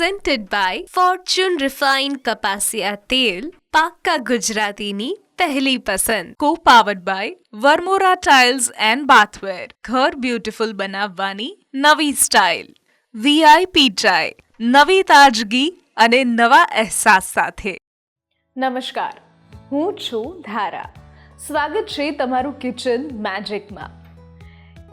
presented by Fortune Refined કપાસિયા તેલ, પાક્કા ગુજરાતીની પહેલી પસંદ. Co-powered by Varmora tiles and bathware. ઘર બ્યુટીફુલ બનાવવાની નવી સ્ટાઇલ. VIP ચાય, નવી તાજગી અને નવા અહેસાસ સાથે. નમસ્કાર, હું છું ધારા. સ્વાગત છે તમારું કિચન મેજિકમાં.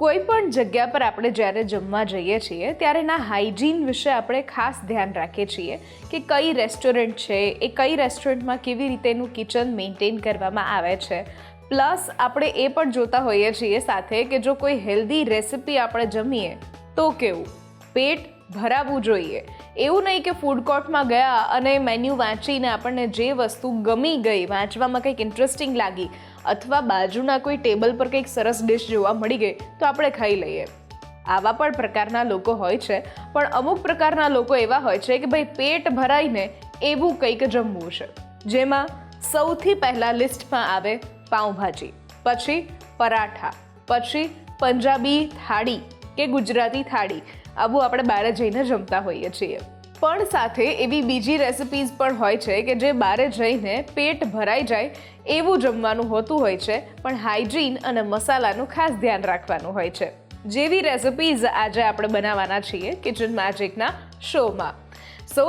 કોઈ પણ જગ્યા પર આપણે જ્યારે જમવા જઈએ છીએ ત્યારે એના હાઇજીન વિશે આપણે ખાસ ધ્યાન રાખીએ છીએ કે કઈ રેસ્ટોરન્ટ છે, એ કઈ રેસ્ટોરન્ટમાં કેવી રીતે એનું કિચન મેન્ટેન કરવામાં આવે છે. પ્લસ આપણે એ પણ જોતા હોઈએ છીએ સાથે કે જો કોઈ હેલ્ધી રેસિપી આપણે જમીએ તો કેવું, પેટ ભરાવવું જોઈએ. એવું નહીં કે ફૂડ કોર્ટમાં ગયા અને મેન્યુ વાંચીને આપણને જે વસ્તુ ગમી ગઈ, વાંચવામાં કંઈક ઇન્ટરેસ્ટિંગ લાગી અથવા બાજુના કોઈ ટેબલ પર કંઈક સરસ ડિશ જોવા મળી ગઈ તો આપણે ખાઈ લઈએ. આવા પણ પ્રકારના લોકો હોય છે, પણ અમુક પ્રકારના લોકો એવા હોય છે કે ભાઈ પેટ ભરાઈને એવું કંઈક જમવું છે. જેમાં સૌથી પહેલાં લિસ્ટમાં આવે પાઉંભાજી, પછી પરાઠા, પછી પંજાબી થાળી કે ગુજરાતી થાળી. આવું આપણે બહાર જઈને જમતા હોઈએ છીએ. પણ સાથે એવી બીજી રેસિપીઝ પણ હોય છે કે જે બહાર જઈને પેટ ભરાઈ જાય એવું જમવાનું હોતું હોય છે, પણ હાઇજીન અને મસાલાનું ખાસ ધ્યાન રાખવાનું હોય છે. જેવી રેસિપીઝ આજે આપણે બનાવવાના છીએ કિચન મેજિકના શોમાં. સો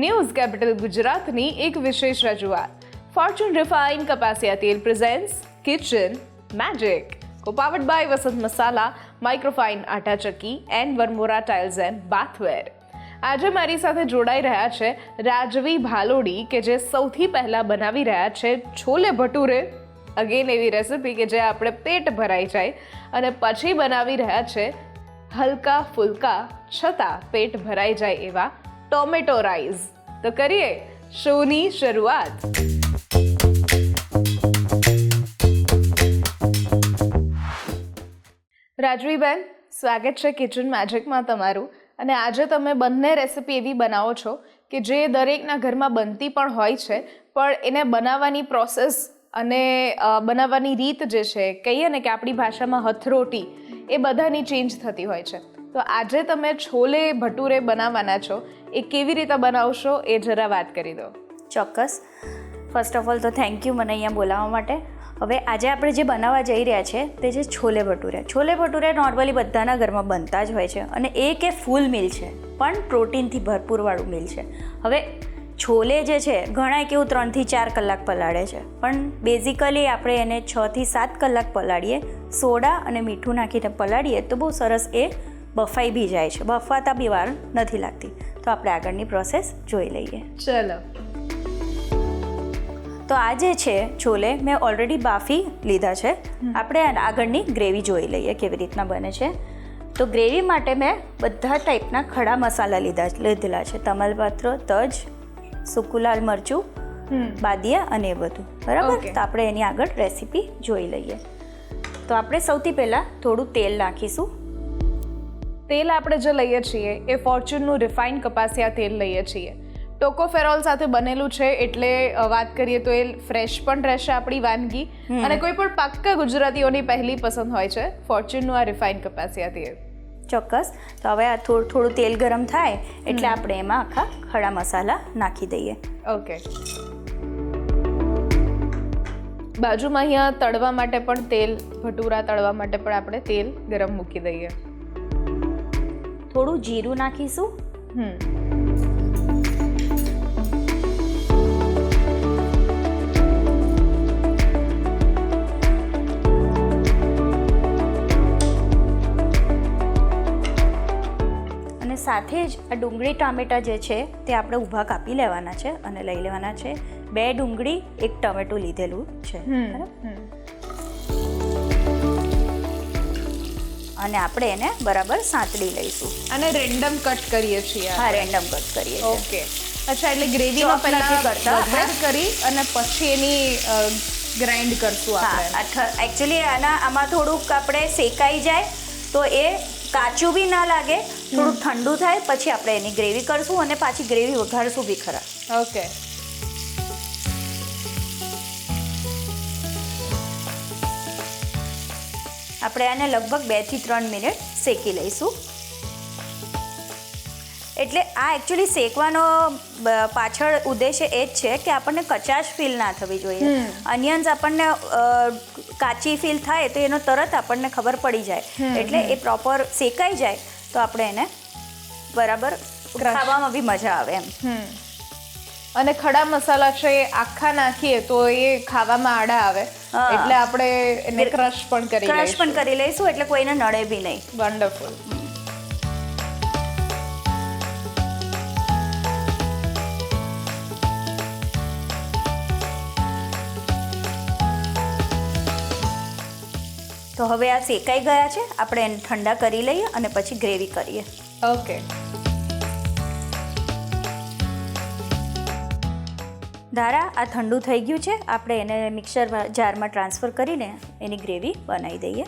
ન્યૂઝ કેપિટલ ગુજરાતની એક વિશેષ રજૂઆત ફોર્ચ્યુન રિફાઇન્ડ કપાસિયા તેલ presents kitchen magic. Co-powered by Vasant Masala, Microfine atta chakki and Varmora tiles and bathware. આજે મારી સાથે જોડાઈ રહ્યા છે રાજવી ભાલોડી કે જે સૌથી પહેલાં બનાવી રહ્યા છે છોલે ભટુરે. અગેન એવી રેસિપી કે જે આપણે પેટ ભરાઈ જાય, અને પછી બનાવી રહ્યા છે હલકા ફુલકા છતાં પેટ ભરાઈ જાય એવા ટોમેટો રાઈસ. તો કરીએ શોની શરૂઆત. રાજવીબેન, સ્વાગત છે કિચન મેજિકમાં તમારું. અને આજે તમે બંને રેસિપી એવી બનાવો છો કે જે દરેકના ઘરમાં બનતી પણ હોય છે, પણ એને બનાવવાની પ્રોસેસ અને બનાવવાની રીત જે છે, કહીએ ને કે આપણી ભાષામાં હથરોટી, એ બધાની ચેન્જ થતી હોય છે. તો આજે તમે છોલે ભટુરે બનાવવાના છો, એ કેવી રીતે બનાવશો એ જરા વાત કરી દો. ચોક્કસ. ફર્સ્ટ ઓફ ઓલ તો થેન્ક યુ મને અહીંયા બોલાવવા માટે. હવે આજે આપણે જે બનાવવા જઈ રહ્યા છે તે છે છોલે ભટુરે. છોલે ભટુરે નોર્મલી બધાના ઘરમાં બનતા જ હોય છે, અને એ કે ફૂલ મિલ છે, પણ પ્રોટીનથી ભરપૂરવાળું મિલ છે. હવે છોલે જે છે ઘણા કેવું 3 થી 4 કલાક પલાળે છે, પણ બેઝિકલી આપણે એને 6 થી 7 કલાક પલાળીએ. સોડા અને મીઠું નાખીને પલાળીએ તો બહુ સરસ એ બફાઈ બી જાય છે. બફાતા બી વાર નથી લાગતી. તો આપણે આગળની પ્રોસેસ જોઈ લઈએ. ચલો. તો આ જે છે છોલે મેં ઓલરેડી બાફી લીધા છે. આપણે આગળની ગ્રેવી જોઈ લઈએ કેવી રીતના બને છે. તો ગ્રેવી માટે મેં બધા ટાઈપના ખડા મસાલા લીધેલા છે. તમાલપત્ર, તજ, સૂકું લાલ મરચું, બાદિયા અને એ બધું. બરાબર. તો આપણે એની આગળ રેસીપી જોઈ લઈએ. તો આપણે સૌથી પહેલાં થોડું તેલ નાખીશું. તેલ આપણે જે લઈએ છીએ એ ફોર્ચ્યુનનું રિફાઇન્ડ કપાસિયા તેલ લઈએ છીએ. ટોકોફેરોલ સાથે બનેલું છે, એટલે વાત કરીએ તો એ ફ્રેશ પણ રહેશે આપણી વાનગી, અને કોઈ પણ પાક્કા ગુજરાતીઓની પહેલી પસંદ હોય છે ફોર્ચ્યુનનું આ રિફાઇન્ડ કપાસિયા તેલ. ચોક્કસ. તો હવે આ થોડું તેલ ગરમ થાય એટલે આપણે એમાં આખા ખડા મસાલા નાખી દઈએ. ઓકે. બાજુમાં અહીંયા તળવા માટે પણ તેલ, ભટુરા તળવા માટે પણ આપણે તેલ ગરમ મૂકી દઈએ. થોડું જીરું નાખીશું. સાથે જ આ ડુંગળી ટામેટા જે છે તે આપણે ઊભા કાપી લેવાના છે અને લઈ લેવાના છે. 2 ડુંગળી, 1 ટમેટું લીધેલું છે. અને આપણે એને બરાબર સાંતળી લઈશું. અને રેન્ડમ કટ કરીએ છીએ. હા, રેન્ડમ કટ કરીએ. ઓકે. અચ્છા, એટલે ગ્રેવીમાં પહેલા વઘાર કરી અને પછી એની ગ્રાઇન્ડ કરશું આપણે. હા, એકચ્યુઅલી આમાં થોડુંક આપણે શેકાઈ જાય તો એ કાચું બી ના લાગે. થોડું ઠંડુ થાય પછી આપણે એની ગ્રેવી કરશું અને પાછી ગ્રેવી વઘારશું બી ખરા. ઓકે. આપણે આને લગભગ 2 થી 3 મિનિટ શેકી લઈશું. એટલે આ એકચ્યુઅલી શેકવાનો પાછળ ઉદ્દેશ્ય એ જ છે કે આપણને કચાશ ફીલ ના થવી જોઈએ. અનિયન્સ આપણને કાચી ફીલ થાય તો એનો તરત આપણને ખબર પડી જાય, એટલે એ પ્રોપર શેકાઈ જાય તો આપણે એને બરાબર ખાવામાં બી મજા આવે એમ. અને ખડા મસાલા છે એ આખા નાખીએ તો એ ખાવામાં આડા આવે, એટલે આપણે એને ક્રશ પણ કરી લઈશું એટલે કોઈને નડે બી નહીં. વન્ડરફુલ. તો હવે આ શેકાઈ ગયા છે, આપણે એને ઠંડા કરી લઈએ અને પછી ગ્રેવી કરીએ. ઓકે. ધારા આ ઠંડુ થઈ ગયું છે, આપણે એને મિક્સર જારમાં ટ્રાન્સફર કરીને એની ગ્રેવી બનાવી દઈએ.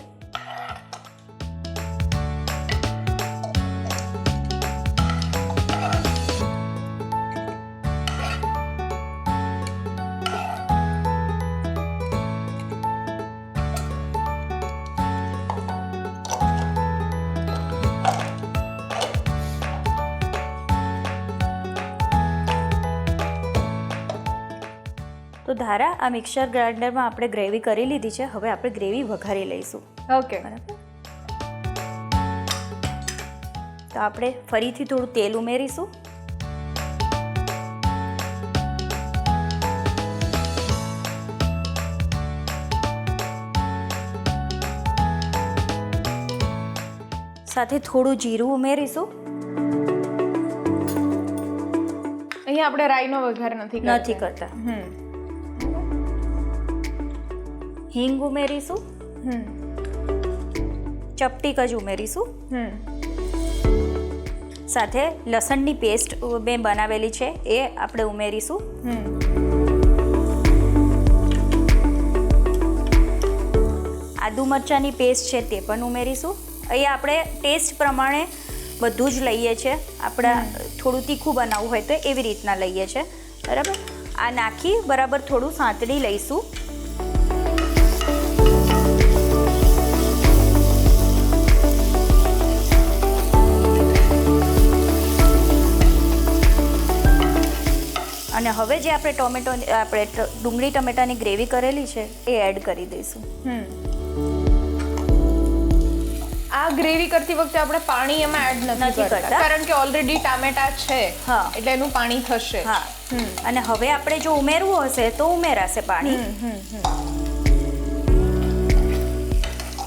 તો ધારા આ મિક્સર ગ્રાઇન્ડરમાં આપણે ગ્રેવી કરી લીધી છે, હવે આપણે ગ્રેવી વઘારી લઈશું. ઓકે. બરાબર. તો આપણે ફરીથી થોડું તેલ ઉમેરીશું. સાથે થોડું જીરું ઉમેરીશું. અહીંયા આપણે રાઈનો વઘાર નથી કરતા. હિંગ ઉમેરીશું. ચપટીક જ ઉમેરીશું. સાથે લસણની પેસ્ટ મેં બનાવેલી છે એ આપણે ઉમેરીશું. આદુ મરચાંની પેસ્ટ છે તે પણ ઉમેરીશું. અહીંયા આપણે ટેસ્ટ પ્રમાણે બધું જ લઈએ છીએ. આપણે થોડું તીખું બનાવવું હોય તો એવી રીતના લઈએ છીએ. બરાબર. આ નાખી બરાબર થોડું સાંતળી લઈશું. અને હવે જે આપણે ડુંગળી ટમેટાની ગ્રેવી કરેલી છે એ એડ કરી દઈશું. આ ગ્રેવી કરતી વખતે આપણે પાણી એમાં એડ નથી કરતા, કારણ કે ઓલરેડી ટામેટા છે, એટલે એનું પાણી થશે. અને હવે આપણે જો ઉમેરવું હશે તો ઉમેરાશે પાણી.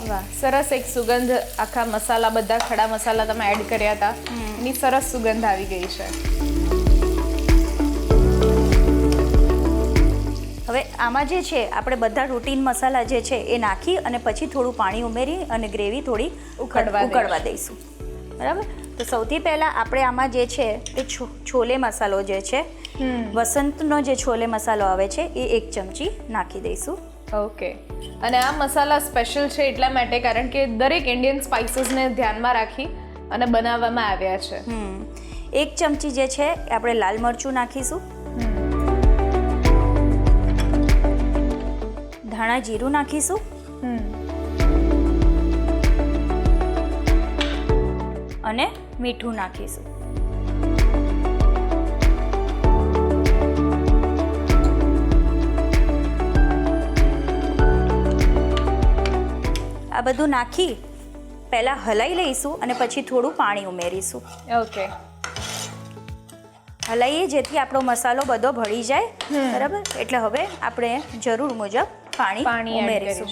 વાહ, સરસ એક સુગંધ. આખા મસાલા, બધા ખડા મસાલા તમે એડ કર્યા હતા, એની સરસ સુગંધ આવી ગઈ છે. હવે આમાં જે છે આપણે બધા રૂટીન મસાલા જે છે એ નાખી અને પછી થોડું પાણી ઉમેરી અને ગ્રેવી થોડી ઉકળવા દઈશું. બરાબર. તો સૌથી પહેલાં આપણે આમાં જે છે તે છોલે મસાલો જે છે, વસંતનો જે છોલે મસાલો આવે છે એ 1 ચમચી નાખી દઈશું. ઓકે. અને આ મસાલા સ્પેશિયલ છે એટલા માટે કારણ કે દરેક ઇન્ડિયન સ્પાઇસીસને ધ્યાનમાં રાખી અને બનાવવામાં આવ્યા છે. 1 ચમચી જે છે આપણે લાલ મરચું નાખીશું. ધાણા જીરું નાખીશું. અને મીઠું નાખીશું. આ બધું નાખી પહેલા હલાઈ લઈશું અને પછી થોડું પાણી ઉમેરીશું. ઓકે. હલાઈએ જેથી આપણો મસાલો બધો ભળી જાય. બરાબર. એટલે હવે આપણે જરૂર મુજબ પાણી ઉમેરીશું.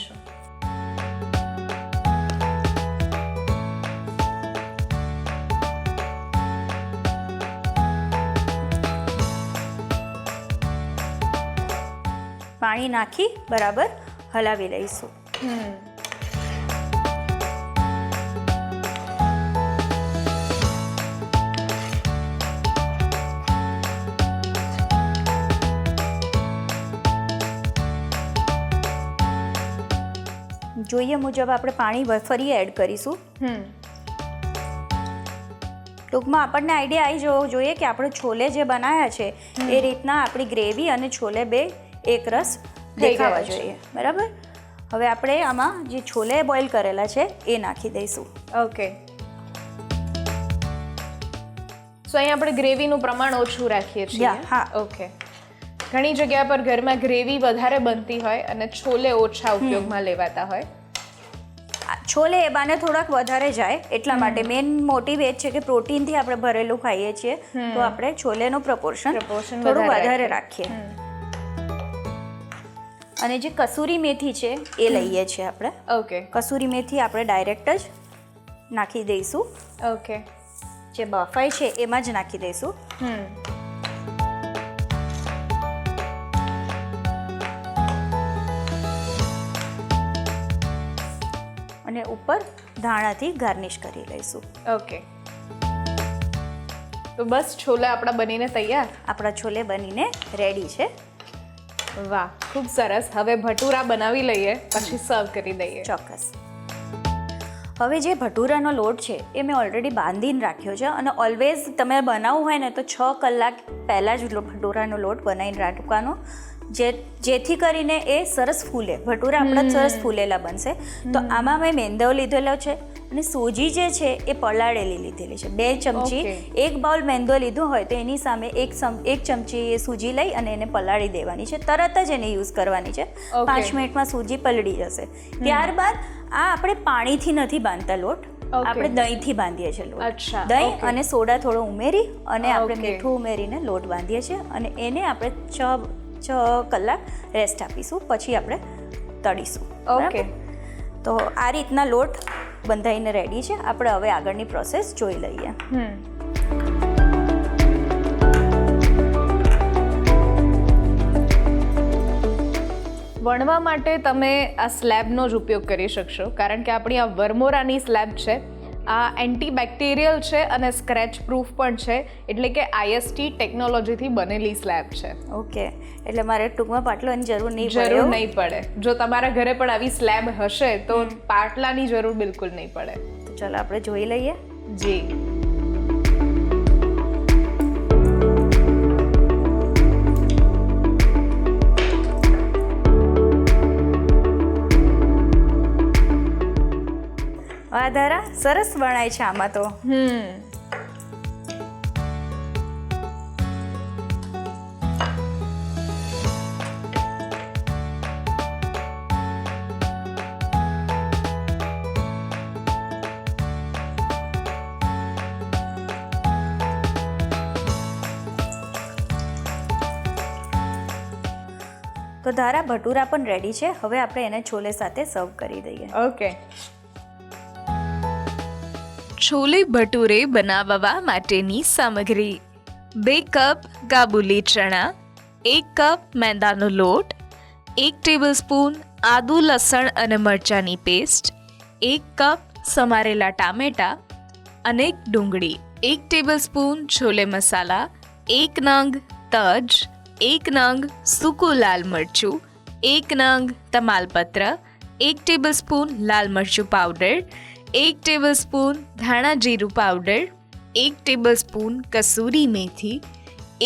પાણી નાખી બરાબર હલાવી લઈશું. જોઈએ મુજબ આપણે પાણી ફરી એડ કરીશું. ટૂંકમાં આપણને આઈડિયા આવી જવો જોઈએ કે આપણે છોલે જે બનાવ્યા છે એ રીતના આપણી ગ્રેવી અને છોલે બે એક રસ દેખાવા જોઈએ. બરાબર. હવે આપણે આમાં જે છોલે બોઇલ કરેલા છે એ નાખી દઈશું. ઓકે. સો અહીં આપણે ગ્રેવીનું પ્રમાણ ઓછું રાખીએ છીએ. Yeah, હા. ઓકે. ઘણી જગ્યા પર ઘરમાં ગ્રેવી વધારે બનતી હોય અને છોલે ઓછા ઉપયોગમાં લેવાતા હોય. છોલે એ બાને થોડાક વધારે જાય એટલા માટે મેઇન મોટિવ એ જ છે કે પ્રોટીનથી આપણે ભરેલું ખાઈએ છીએ તો આપણે છોલેનું પ્રપોર્શન થોડું વધારે રાખીએ. અને જે કસૂરી મેથી છે એ લઈએ છીએ આપણે. ઓકે. કસૂરી મેથી આપણે ડાયરેક્ટ જ નાખી દઈશું. ઓકે. જે બફાઈ છે એમાં જ નાખી દઈશું. અને ઉપર ધાણાથી ગાર્નિશ કરી લઈશું. ઓકે. તો બસ છોલે આપણા બનીને તૈયાર. આપણા છોલે બનીને રેડી છે. વાહ, ખૂબ સરસ. હવે ભટુરા બનાવી લઈએ પછી સર્વ કરી દઈએ. ચોક્કસ. હવે જે ભટુરાનો લોટ છે એ મેં ઓલરેડી બાંધીને રાખ્યો છે અને ઓલવેઝ તમે બનાવવું હોય ને તો 6 કલાક પહેલાં જ ભટુરાનો લોટ બનાવીને રાખવાનો, જેથી કરીને એ સરસ ફૂલે. ભટુરા આપણા સરસ ફૂલેલા બનશે. તો આમાં મેં મેંદો લીધેલો છે અને સૂજી જે છે એ પલાળેલી લીધેલી છે. 2 ચમચી, 1 બાઉલ મેંદો લીધો હોય તો એની સામે 1 ચમચી એ સૂજી લઈ અને એને પલાળી દેવાની છે. તરત જ એને યુઝ કરવાની છે. 5 મિનિટમાં સૂજી પલળી જશે. ત્યારબાદ આ આપણે પાણીથી નથી બાંધતા લોટ, આપણે દહીંથી બાંધીએ છીએ લોટ. દહીં અને સોડા થોડો ઉમેરી અને આપણે મીઠું ઉમેરીને લોટ બાંધીએ છીએ અને એને આપણે 6 કલાક રેસ્ટ આપીશું, પછી આપણે તળીશું. ઓકે. તો આ રીતના લોટ બંધાઈને રેડી છે. આપણે હવે આગળની પ્રોસેસ જોઈ લઈએ. વણવા માટે તમે આ સ્લેબનો જ ઉપયોગ કરી શકશો, કારણ કે આપણી આ વરમોરાની સ્લેબ છે આ એન્ટીબેક્ટેરિયલ છે અને સ્ક્રેચ પ્રૂફ પણ છે, એટલે કે IST ટેકનોલોજીથી બનેલી સ્લેબ છે. ઓકે, એટલે મારે ટૂંકમાં પાટલાની જરૂર નહીં પડે. જો તમારા ઘરે પણ આવી સ્લેબ હશે તો પાટલાની જરૂર બિલકુલ નહીં પડે. તો ચાલો આપણે જોઈ લઈએ. જી. વાહ ધારા, સરસ વણાય છે આમાં તો. તો ધારા, ભટુરા પણ રેડી છે. હવે આપણે એને છોલે સાથે સર્વ કરી દઈએ. ઓકે. છોલે ભટુરે બનાવવા માટેની સામગ્રી: 2 કપ કાબુલી ચણા, 1 કપ મેંદાનો લોટ, 1 ટેબલસ્પૂન આદુ લસણ અને મરચાંની પેસ્ટ, 1 કપ સમારેલા ટામેટા અને ડુંગળી, 1 ટેબલસ્પૂન છોલે મસાલા, 1 નંગ તજ, 1 નંગ સૂકું લાલ મરચું, 1 નંગ તમાલપત્ર, 1 ટેબલસ્પૂન લાલ મરચું પાવડર, 1 ટેબલસ્પૂન ધાણા જીરું પાવડર, 1 ટેબલસ્પૂન કસૂરી મેથી,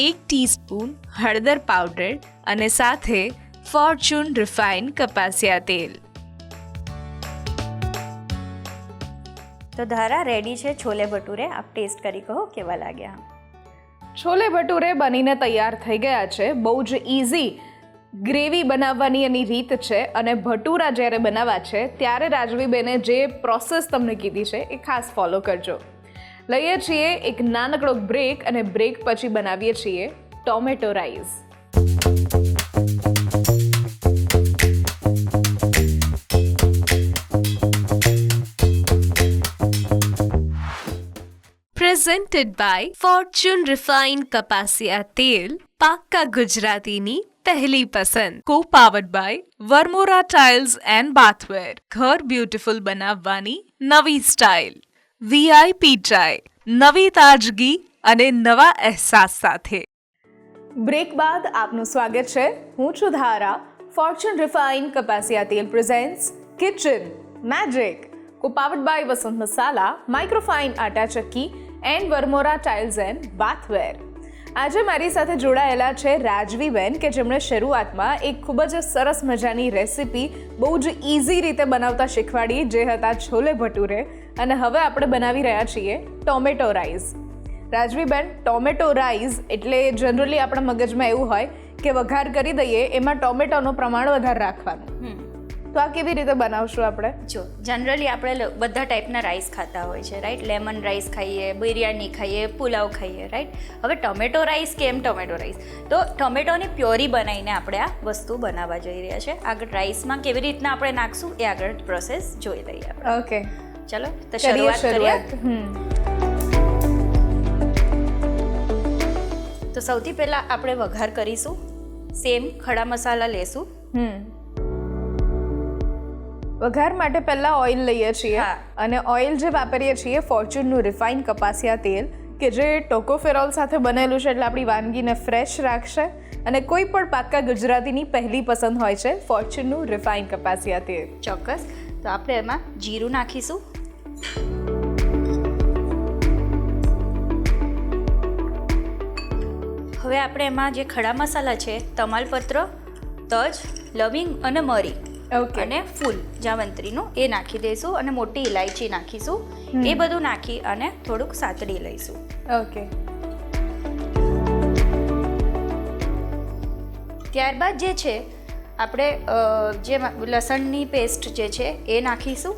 1 ટીસ્પૂન હળદર પાવડર અને સાથે ફોર્ચ્યુન રિફાઇન્ડ કપાસિયા તેલ. તો ધારા, રેડી છે છોલે ભટુરે. આપ ટેસ્ટ કરી કહો કેવા લાગ્યા. છોલે ભટુરે બનીને તૈયાર થઈ ગયા છે. બહુ જ ઇઝી ગ્રેવી બનાવવાની એની રીત છે અને ભટુરા જ્યારે બનાવવા છે ત્યારે રાજવીબેને જે પ્રોસેસ તમને કીધી છે એ ખાસ ફોલો કરજો. લઈએ છીએ એક નાનકડો બ્રેક અને બ્રેક પછી બનાવીએ છીએ tomato rice. Presented by Fortune Refined કપાસિયા તેલ, પાક્કા ગુજરાતીની પહેલી પસંદ. Co-powered by Varmora tiles and bathware. ઘર બ્યુટીફુલ બનાવવાની નવી સ્ટાઇલ. VIP ચાય, નવી તાજગી અને નવા અહેસાસ સાથે. બ્રેક બાદ આપનું સ્વાગત છે. હું છું ધારા. ફોર્ચ્યુન રિફાઇન્ડ કપાસિયા તેલ presents kitchen magic. Co-powered by Vasant Masala, Microfine atta chakki and Varmora tiles and bathware. આજે મારી સાથે જોડાયેલા છે રાજવીબેન, કે જેમણે શરૂઆતમાં એક ખૂબ જ સરસ મજાની રેસીપી બહુ જ ઇઝી રીતે બનાવતા શીખવાડી, જે હતા છોલે ભટુરે. અને હવે આપણે બનાવી રહ્યા છીએ ટોમેટો રાઈસ. રાજવીબેન, ટોમેટો રાઈસ એટલે જનરલી આપણા મગજમાં એવું હોય કે વઘાર કરી દઈએ એમાં ટોમેટોનું પ્રમાણ વધારે રાખવાનું. તો આ કેવી રીતે બનાવશું આપણે? જો જનરલી આપણે બધા ટાઈપના રાઈસ ખાતા હોય છે, રાઈટ? લેમન રાઈસ ખાઈએ, બિરયાની ખાઈએ, પુલાવ ખાઈએ, રાઈટ? હવે ટોમેટો રાઈસ કેમ ટોમેટો રાઈસ? તો ટોમેટોની પ્યોરી બનાવીને આપણે આ વસ્તુ બનાવવા જઈ રહ્યા છે. આગળ રાઈસમાં કેવી રીતના આપણે નાખશું એ આગળ પ્રોસેસ જોઈ લઈએ આપણે. ઓકે, ચલો તો શરૂઆત કરીએ. તો સૌથી પહેલાં આપણે વઘાર કરીશું. સેમ ખડા મસાલા લેશું. વઘાર માટે પહેલા ઓઇલ લઈએ છીએ. હા. અને ઓઇલ જે વાપરીએ છીએ ફોર્ચ્યુનનું રિફાઇન કપાસિયા તેલ, કે જે ટોકોફેરોલ સાથે બનેલું છે, એટલે આપણી વાનગીને ફ્રેશ રાખશે. અને કોઈ પણ પાક્કા ગુજરાતીની પહેલી પસંદ હોય છે ફોર્ચ્યુનનું રિફાઇન કપાસિયા તેલ. ચોક્કસ. તો આપણે એમાં જીરું નાખીશું. હવે આપણે એમાં જે ખડા મસાલા છે, તમાલપત્ર, તજ, લવિંગ અને મરી ઓકે. અને ફૂલ જાવંત્રીનું એ નાખી દઈશું અને મોટી ઇલાયચી નાખીશું. એ બધું નાખી અને થોડુંક સાતડી લઈશું. ઓકે. ત્યારબાદ જે છે આપણે જે લસણની પેસ્ટ જે છે એ નાખીશું.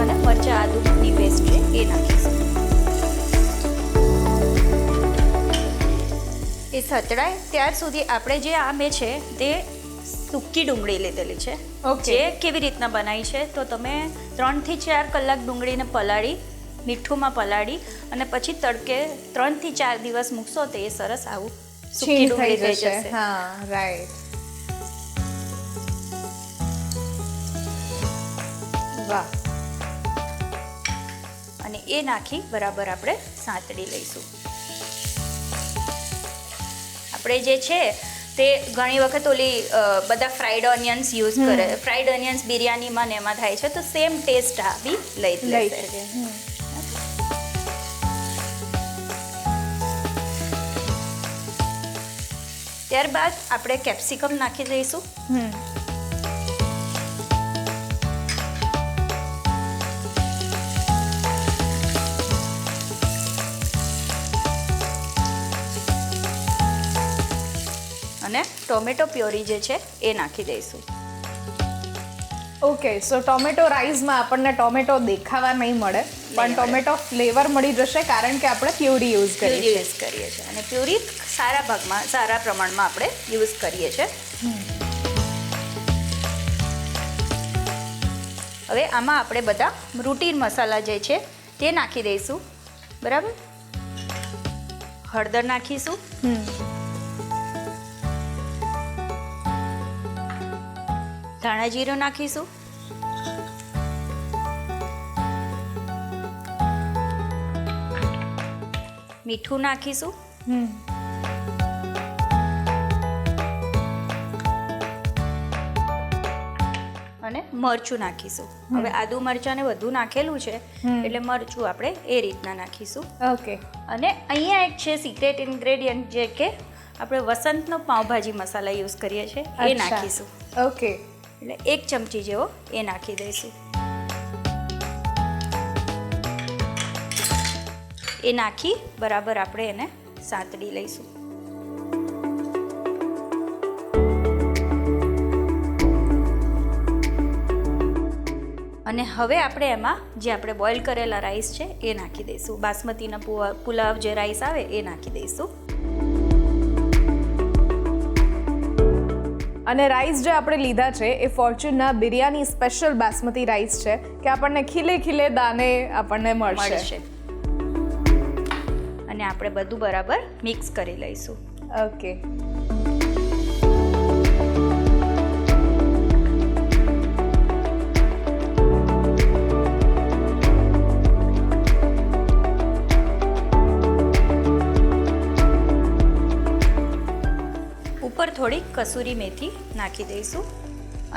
અને મરચાં આદુની પેસ્ટ છે એ નાખીશું. એ સતડાય ત્યાર સુધી આપણે જે આમે છે તે સૂકી ડુંગળી લીધેલી છે. ઓકે. જે કેવી રીતના બનાવી છે તો તમે 3 થી 4 કલાક ડુંગળીને પલાળી, મીઠુંમાં પલાળી અને પછી તડકે 3 થી 4 દિવસ મૂકશો તો એ સરસ આવું સૂકી છીણ ડુંગળી થઈ જશે. જશે. હા, રાઈટ. વાહ. અને એ નાખી બરાબર આપણે સાંતળી લઈશું. આપણે જે છે તે ઘણી વખત ઓલી બધા ફ્રાઈડ ઓનિયન્સ યુઝ કરે. ફ્રાઈડ ઓનિયન્સ બિરયાનીમાં ને એમાં થાય છે, તો સેમ ટેસ્ટ આ બી લઈ લેશે. ત્યારબાદ આપણે કેપ્સિકમ નાખી દઈશું. અને ટોમેટો પ્યોરી જે છે એ નાખી દઈશું. ઓકે, સો ટોમેટો રાઈસમાં આપણને ટોમેટો દેખાવા નહીં મળે, પણ મળે. ટોમેટો ફ્લેવર મળી જશે કારણ કે આપણે પ્યુરી યુઝ કરીએ છીએ. યુઝ કરીએ છીએ અને પ્યુરી સારા ભાગમાં, સારા પ્રમાણમાં આપણે યુઝ કરીએ છીએ. હવે આમાં આપણે બધા રૂટીન મસાલા જે છે તે નાખી દઈશું. બરાબર. હળદર નાખીશું. ધાણા જીરું નાખીશું. મીઠું નાખીશું. અને મરચું નાખીશું. હવે આદુ મરચાંને વધુ નાખેલું છે એટલે મરચું આપણે એ રીતના નાખીશું. ઓકે. અને અહીંયા એક છે સિક્રેટ ઇન્ગ્રેડિયન્ટ, જે કે આપણે વસંતનો પાઉંભાજી મસાલા યુઝ કરીએ છીએ, એ નાખીશું. ઓકે. એટલે 1 ચમચી જેવો એ નાખી દઈશું. એ નાખી બરાબર આપણે એને સાંતળી લઈશું. અને હવે આપણે એમાં જે આપણે બોઇલ કરેલા રાઈસ છે એ નાખી દઈશું. બાસમતીના પુલાવ જે રાઈસ આવે એ નાખી દઈશું. અને રાઈસ જે આપણે લીધા છે એ ફોર્ચ્યુનના બિરયાની સ્પેશિયલ બાસમતી રાઈસ છે, કે આપણને ખીલે ખીલે દાને આપણને મળશે. અને આપણે બધું બરાબર મિક્સ કરી લઈશું. ઓકે. ઉપર થોડીક કસૂરી મેથી નાખી દઈશું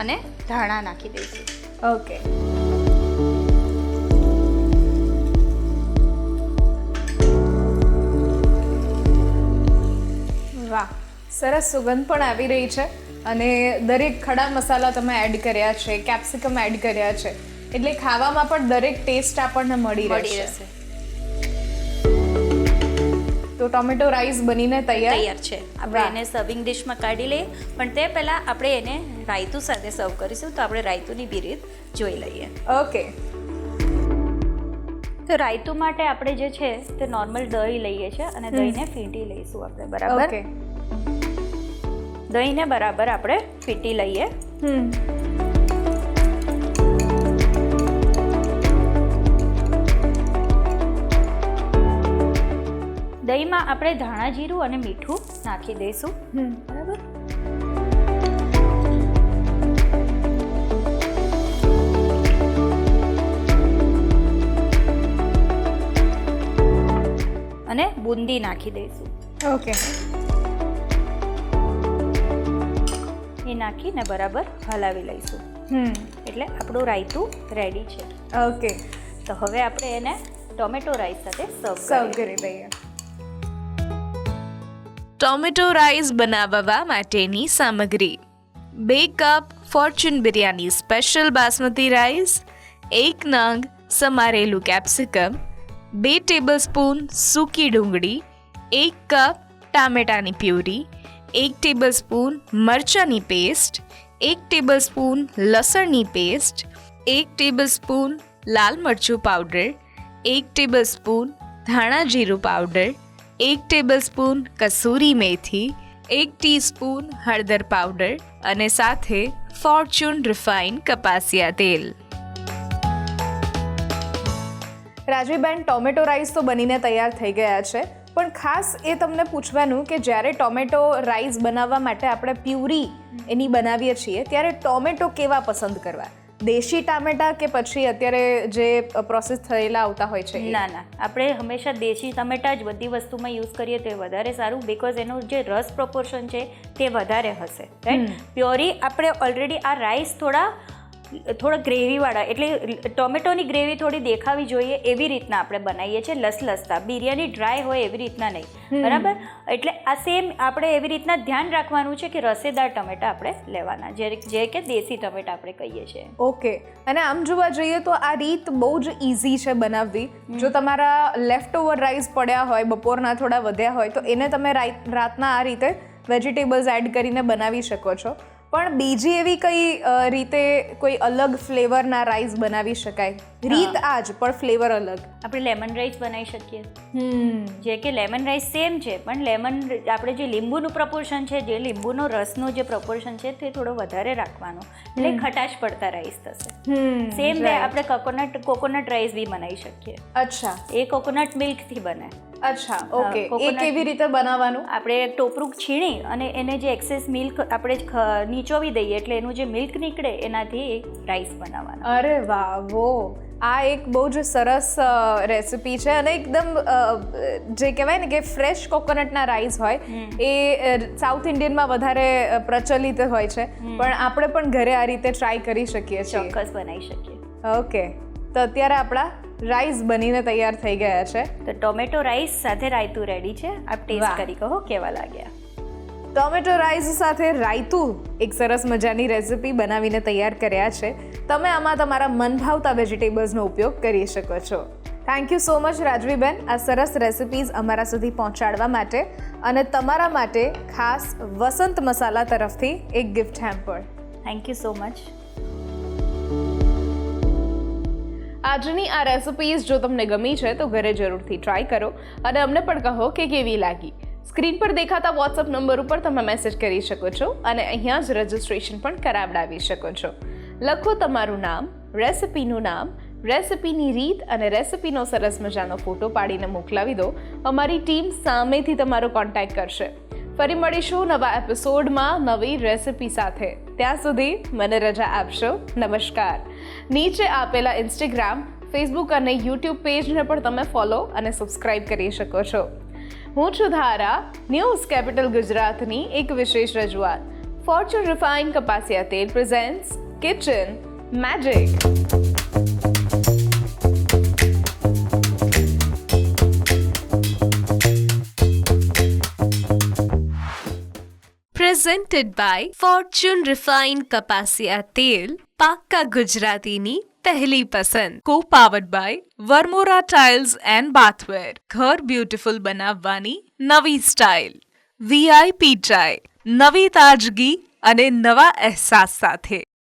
અને ધાણા નાખી દઈશું. ઓકે. વાહ, સરસ સુગંધ પણ આવી રહી છે અને દરેક ખડા મસાલા તમે એડ કર્યા છે, કેપ્સિકમ એડ કર્યા છે, એટલે ખાવામાં પણ દરેક ટેસ્ટ આપણને મળી રહેશે. તો ટોમેટો રાઈસ બનીને તૈયાર છે. આપણે એને સર્વિંગ ડિશમાં કાઢી લઈએ, પણ તે પહેલાં આપણે એને રાયતું સાથે સર્વ કરીશું. તો આપણે રાયતુંની બી રીત જોઈ લઈએ. ઓકે. તો રાયતું માટે આપણે જે છે તે નોર્મલ દહીં લઈએ છીએ અને દહીંને ફીંટી લઈશું આપણે બરાબર. ઓકે. દહીંને બરાબર આપણે ફીંટી લઈએ. દહીંમાં આપણે ધાણા જીરું અને મીઠું નાખી દઈશું. બરાબર. અને બુંદી નાખી દઈશું. ઓકે. એ નાખીને બરાબર હલાવી લઈશું. એટલે આપણું રાયતું રેડી છે. ઓકે. તો હવે આપણે એને ટોમેટો રાઈસ સાથે સર્વ કરી દઈએ. ટોમેટો રાઈસ બનાવવા માટેની સામગ્રી: 2 cup Fortune biryani special basmati rice, 1 નંગ સમારેલું કેપ્સિકમ, 2 ટેબલસ્પૂન સૂકી ડુંગળી, 1 કપ ટામેટાની પ્યુરી, 1 ટેબલસ્પૂન મરચાંની પેસ્ટ, 1 ટેબલસ્પૂન લસણની પેસ્ટ, 1 ટેબલસ્પૂન લાલ મરચું પાવડર, 1 ટેબલસ્પૂન ધાણા જીરું પાવડર, 1 ટેબલસ્પૂન કસૂરી મેથી, 1 ટીસ્પૂન હળદર પાવડર અને સાથે ફોર્ચ્યુન રિફાઇન્ડ કપાસિયા તેલ. રાજવીબેન, ટોમેટો રાઈસ તો બનીને તૈયાર થઈ ગયા છે, પણ ખાસ એ તમને પૂછવાનું કે જ્યારે ટોમેટો રાઈસ બનાવવા માટે આપણે પ્યુરી એની બનાવીએ છીએ ત્યારે ટોમેટો કેવા પસંદ કરવા? દેશી ટામેટા કે પછી અત્યારે જે પ્રોસેસ થયેલા આવતા હોય છે? ના, આપણે હંમેશા દેશી ટમેટા જ બધી વસ્તુમાં યુઝ કરીએ તો એ વધારે સારું, બિકોઝ એનું જે રસ પ્રોપોર્શન છે તે વધારે હશે. રાઈટ. પ્યોરી આપણે ઓલરેડી આ રાઈસ થોડા ગ્રેવીવાળા, એટલે ટોમેટોની ગ્રેવી થોડી દેખાવી જોઈએ એવી રીતના આપણે બનાવીએ છીએ, લસલસતા. બિરયાની ડ્રાય હોય એવી રીતના નહીં. બરાબર. એટલે આ સેમ આપણે એવી રીતના ધ્યાન રાખવાનું છે કે રસેદાર ટમેટા આપણે લેવાના, જે કે દેશી ટમેટા આપણે કહીએ છીએ. ઓકે. અને આમ જોવા જઈએ તો આ રીત બહુ જ ઇઝી છે બનાવવી. જો તમારા લેફ્ટ ઓવર રાઈસ પડ્યા હોય, બપોરના થોડા વધ્યા હોય, તો એને તમે રાતના આ રીતે વેજીટેબલ્સ એડ કરીને બનાવી શકો છો. પણ બીજી એવી કઈ રીતે કોઈ અલગ ફ્લેવરના રાઈસ બનાવી શકાય? રીત આ જ, પણ ફ્લેવર અલગ. આપણે લેમન રાઈસ બનાવી શકીએ. જે કે લેમન રાઈસ સેમ છે, પણ લેમન આપણે જે લીંબુનું પ્રપોર્શન છે, જે લીંબુનો રસનો જે પ્રપોર્શન છે તે થોડો વધારે રાખવાનો, એટલે ખટાશ પડતા રાઈસ થશે. સેમ વે આપણે કોકોનટ રાઈસ બી બનાવી શકીએ. અચ્છા. એ કોકોનટ મિલ્કથી બને. અચ્છા. ઓકે. એ કેવી રીતે બનાવવાનું? આપણે ટોપરું છીણી અને એને જે એક્સેસ મિલ્ક આપણે નીચોવી દઈએ, એટલે એનું જે મિલ્ક નીકળે એનાથી રાઈસ બનાવવાનો. અરે વાહ, વો! આ એક બહુ જ સરસ રેસિપી છે અને એકદમ જે કહેવાય ને કે ફ્રેશ કોકોનટના રાઈસ હોય એ સાઉથ ઇન્ડિયનમાં વધારે પ્રચલિત હોય છે, પણ આપણે પણ ઘરે આ રીતે ટ્રાય કરી શકીએ છીએ. ચોક્કસ બનાવી શકીએ. ઓકે. તો અત્યારે આપણા રાઈસ બનીને તૈયાર થઈ ગયા છે. તો ટોમેટો રાઈસ સાથે રાયતું રેડી છે. આપ ટેસ્ટ કરી કહો કેવા લાગ્યા. ટોમેટો રાઈસ સાથે રાયતું એક સરસ મજાની રેસિપી બનાવીને તૈયાર કર્યા છે. તમે આમાં તમારા મનભાવતા વેજીટેબલ્સનો ઉપયોગ કરી શકો છો. થેન્ક યુ સો મચ રાજવીબેન, આ સરસ રેસિપીઝ અમારા સુધી પહોંચાડવા માટે, અને તમારા માટે ખાસ વસંત મસાલા તરફથી એક gift hamper. Thank you so much. આજની આ રેસિપીઝ જો તમને ગમી છે તો ઘરે જરૂરથી ટ્રાય કરો અને અમને પણ કહો કે કેવી લાગી. સ્ક્રીન પર દેખાતા વોટ્સઅપ નંબર ઉપર તમે મેસેજ કરી શકો છો અને અહીંયા જ રજિસ્ટ્રેશન પણ કરાવડાવી શકો છો. લખો તમારું નામ, રેસિપીનું નામ, રેસિપીની રીત અને રેસિપીનો સરસ મજાનો ફોટો પાડીને મોકલાવી દો. અમારી ટીમ સામેથી તમારો કોન્ટેક્ટ કરશે. ફરી મળીશું નવા એપિસોડમાં નવી રેસિપી સાથે. ત્યાં સુધી મને રજા આપશો. નમસ્કાર. નીચે આપેલા ઇન્સ્ટાગ્રામ, ફેસબુક અને યુટ્યુબ પેજને પણ તમે ફોલો અને સબસ્ક્રાઇબ કરી શકો છો. હું છું ધારા. ન્યૂઝ કેપિટલ ગુજરાતની એક વિશેષ રજૂઆત. ફોર્ચ્યુન રિફાઇન્ડ કપાસિયા તેલ presents kitchen magic. Presented by Fortune refined કપાસિયા તેલ, પાક્કા ગુજરાતીની પહેલી પસંદ. Co powered by Varmora tiles and bathware. ઘર બ્યુટીફુલ બનાવવાની નવી સ્ટાઇલ. VIP ચાય, નવી તાજગી અને નવા અહેસાસ સાથે.